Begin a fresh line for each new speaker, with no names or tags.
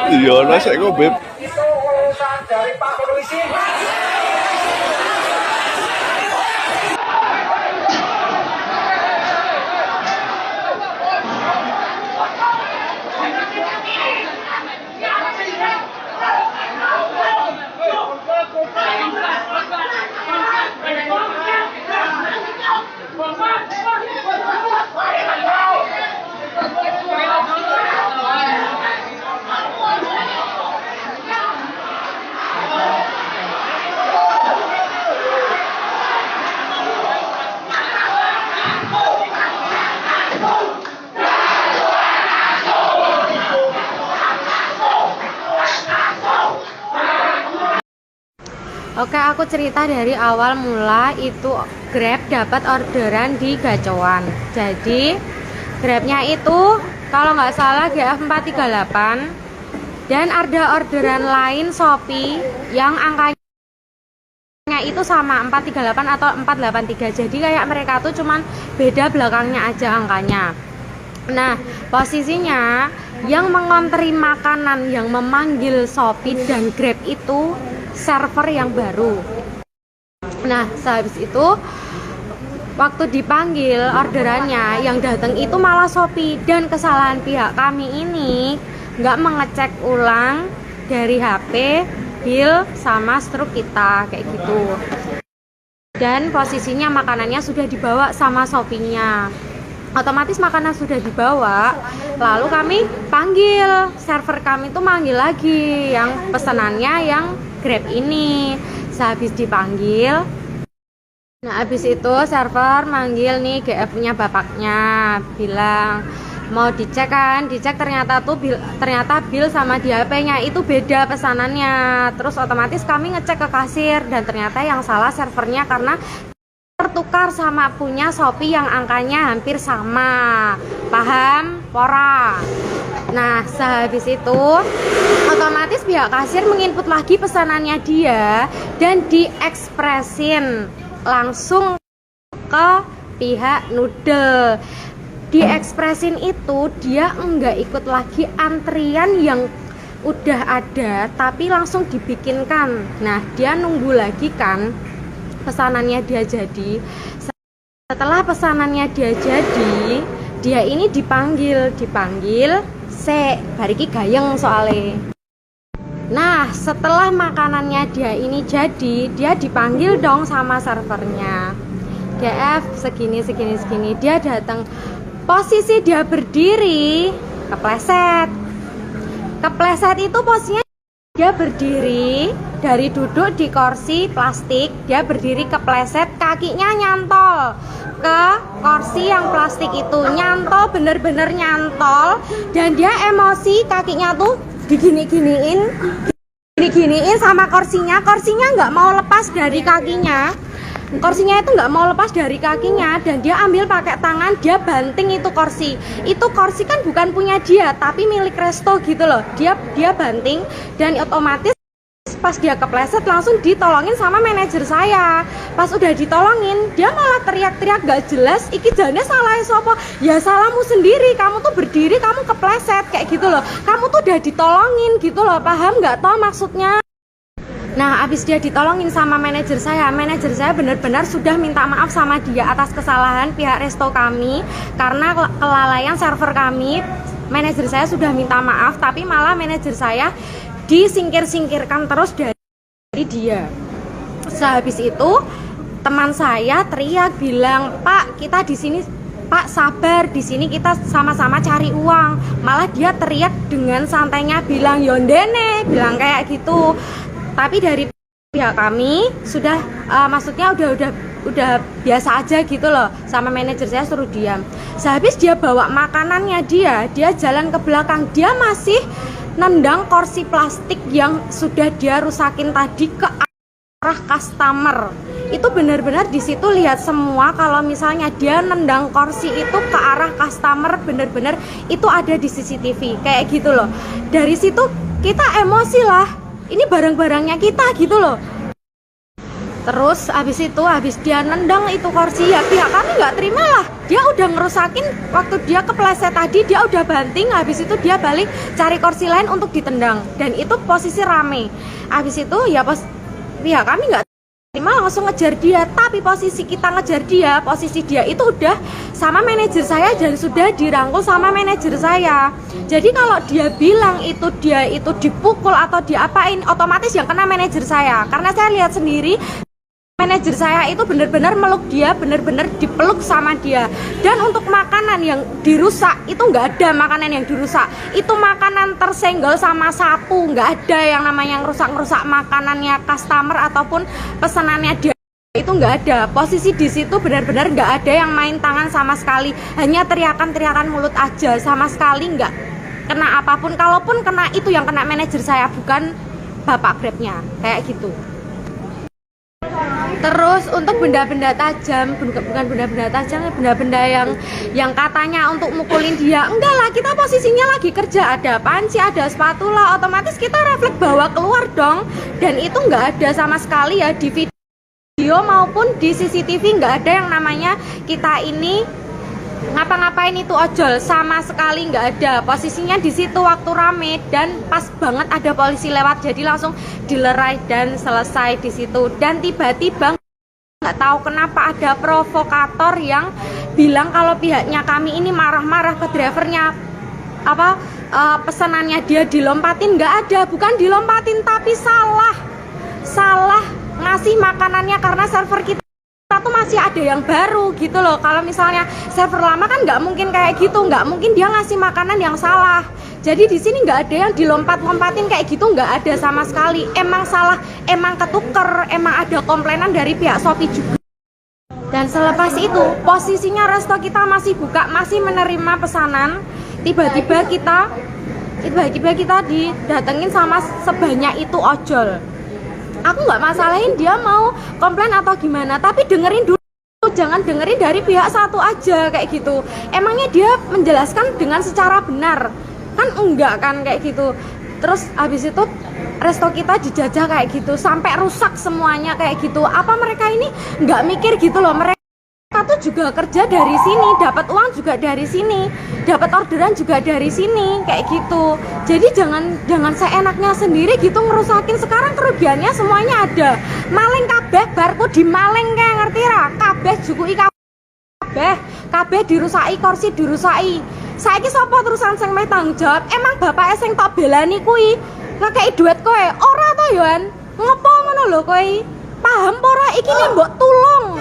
Iya, saya kok beb.
Itu urusan dari Pak Polisi.
Oke, aku cerita dari awal mula. Itu Grab dapat orderan di Gacoan. Jadi Grabnya itu kalau nggak salah GF 438, dan ada orderan lain Shopee yang angkanya itu sama 438 atau 483. Jadi kayak mereka tuh cuman beda belakangnya aja angkanya. Nah, posisinya yang mengonteri makanan yang memanggil Shopee dan Grab itu server yang baru. Nah, sehabis itu waktu dipanggil orderannya yang datang itu malah Shopee, dan kesalahan pihak kami ini nggak mengecek ulang dari HP, bill, sama struk kita kayak gitu. Dan posisinya makanannya sudah dibawa sama Shopee-nya. Otomatis makanan sudah dibawa, lalu kami panggil, server kami tuh manggil lagi yang pesanannya yang Grab ini. Sehabis dipanggil, nah habis itu server manggil nih GF-nya bapaknya, bilang mau dicek kan, dicek ternyata bill sama di HP-nya itu beda pesanannya. Terus otomatis kami ngecek ke kasir, dan ternyata yang salah servernya karena tertukar sama punya Shopee yang angkanya hampir sama. Paham? Pora. Nah, sehabis itu otomatis pihak kasir menginput lagi pesanannya dia dan diekspresin langsung ke pihak noodle. Diekspresin itu dia enggak ikut lagi antrian yang udah ada, tapi langsung dibikinkan. Nah, dia nunggu lagi kan pesanannya dia jadi. Setelah pesanannya dia jadi, dia ini dipanggil bariki gayeng soalnya. Nah, setelah makanannya dia ini jadi, dia dipanggil dong sama servernya. GF segini. Dia datang, posisi dia berdiri kepleset itu posisinya. Dia berdiri dari duduk di kursi plastik, dia berdiri kepleset, kakinya nyantol ke kursi yang plastik itu, nyantol, bener-bener nyantol, dan dia emosi, kakinya tuh digini-giniin sama kursinya nggak mau lepas dari kakinya. Kursinya itu nggak mau lepas dari kakinya, dan dia ambil pakai tangan, dia banting itu kursi. Itu kursi kan bukan punya dia, tapi milik resto gitu loh. Dia banting, dan otomatis pas dia kepleset langsung ditolongin sama manajer saya. Pas udah ditolongin, dia malah teriak-teriak gak jelas, iki jane salah sopo. Ya salahmu sendiri, kamu tuh berdiri, kamu kepleset kayak gitu loh. Kamu tuh udah ditolongin gitu loh, paham nggak toh maksudnya? Nah, abis dia ditolongin sama manajer saya benar-benar sudah minta maaf sama dia atas kesalahan pihak resto kami karena kelalaian server kami. Manajer saya sudah minta maaf, tapi malah manajer saya disingkir-singkirkan terus dari dia. Sehabis itu teman saya teriak bilang, "Pak, kita di sini, Pak sabar, di sini kita sama-sama cari uang." Malah dia teriak dengan santainya bilang, "Yondene," bilang kayak gitu. Tapi dari pihak kami sudah maksudnya udah biasa aja gitu loh, sama manajer saya suruh diam. Sehabis dia bawa makanannya dia jalan ke belakang, dia masih nendang kursi plastik yang sudah dia rusakin tadi ke arah customer. Itu benar-benar di situ lihat semua kalau misalnya dia nendang kursi itu ke arah customer, benar-benar itu ada di CCTV kayak gitu loh. Dari situ kita emosi lah, ini barang-barangnya kita gitu loh. Terus habis dia nendang itu kursi, ya pihak kami nggak terima lah. Dia udah ngerusakin, waktu dia kepleset tadi dia udah banting, habis itu dia balik cari kursi lain untuk ditendang, dan itu posisi rame. Habis itu ya pihak kami nggak terima, langsung ngejar dia. Tapi posisi kita ngejar dia, posisi dia itu udah sama manajer saya dan sudah dirangkul sama manajer saya. Jadi kalau dia bilang dia itu dipukul atau diapain, otomatis yang kena manajer saya. Karena saya lihat sendiri manajer saya itu benar-benar meluk dia, benar-benar dipeluk sama dia. Dan untuk makanan yang dirusak itu nggak ada makanan yang dirusak, itu makanan tersenggol sama sapu, nggak ada yang namanya ngerusak makanannya customer ataupun pesanannya dia, itu nggak ada. Posisi di situ benar-benar nggak ada yang main tangan sama sekali, hanya teriakan mulut aja, sama sekali nggak kena apapun. Kalaupun kena, itu yang kena manajer saya, bukan bapak Grabnya, kayak gitu. Terus untuk benda-benda tajam, bukan benda-benda tajam, benda-benda yang katanya untuk mukulin dia, enggak lah, kita posisinya lagi kerja, ada panci, ada spatula, otomatis kita refleks bawa keluar dong. Dan itu enggak ada sama sekali ya di video maupun di CCTV, enggak ada yang namanya kita ini ngapa-ngapain itu ojol, sama sekali nggak ada. Posisinya di situ waktu rame dan pas banget ada polisi lewat, jadi langsung dilerai dan selesai di situ. Dan tiba-tiba nggak tahu kenapa ada provokator yang bilang kalau pihaknya kami ini marah-marah ke drivernya, pesanannya dia dilompatin. Nggak ada, bukan dilompatin, tapi salah ngasih makanannya karena server kita tuh masih ada yang baru gitu loh. Kalau misalnya server lama kan nggak mungkin kayak gitu, nggak mungkin dia ngasih makanan yang salah. Jadi di sini nggak ada yang dilompat-lompatin kayak gitu, nggak ada sama sekali. Emang salah, emang ketuker, emang ada komplainan dari pihak Shopee juga. Dan selepas itu posisinya resto kita masih buka, masih menerima pesanan. Tiba-tiba kita didatengin sama sebanyak itu ojol. Aku nggak masalahin dia mau komplain atau gimana, tapi dengerin dulu, jangan dengerin dari pihak satu aja kayak gitu. Emangnya dia menjelaskan dengan secara benar? Kan enggak kan kayak gitu. Terus habis itu resto kita dijajah kayak gitu, sampai rusak semuanya kayak gitu. Apa mereka ini nggak mikir gitu loh, mereka tuh juga kerja dari sini, dapat uang juga dari sini, dapat orderan juga dari sini kayak gitu. Jadi jangan seenaknya sendiri gitu ngerusakin. Sekarang kerugiannya semuanya ada. Maling kabeh barku di maling kayak ngerti ra? Kabeh jukuki kabeh dirusaki, kursi dirusaki. Saiki sapa terusan sing meh tanggung jawab? Emang bapake sing tok belani kuwi ngekeki duit kowe? Ora to, Yohan? Ngopo ngono lho kowe? Paham ora iki mbok tulung.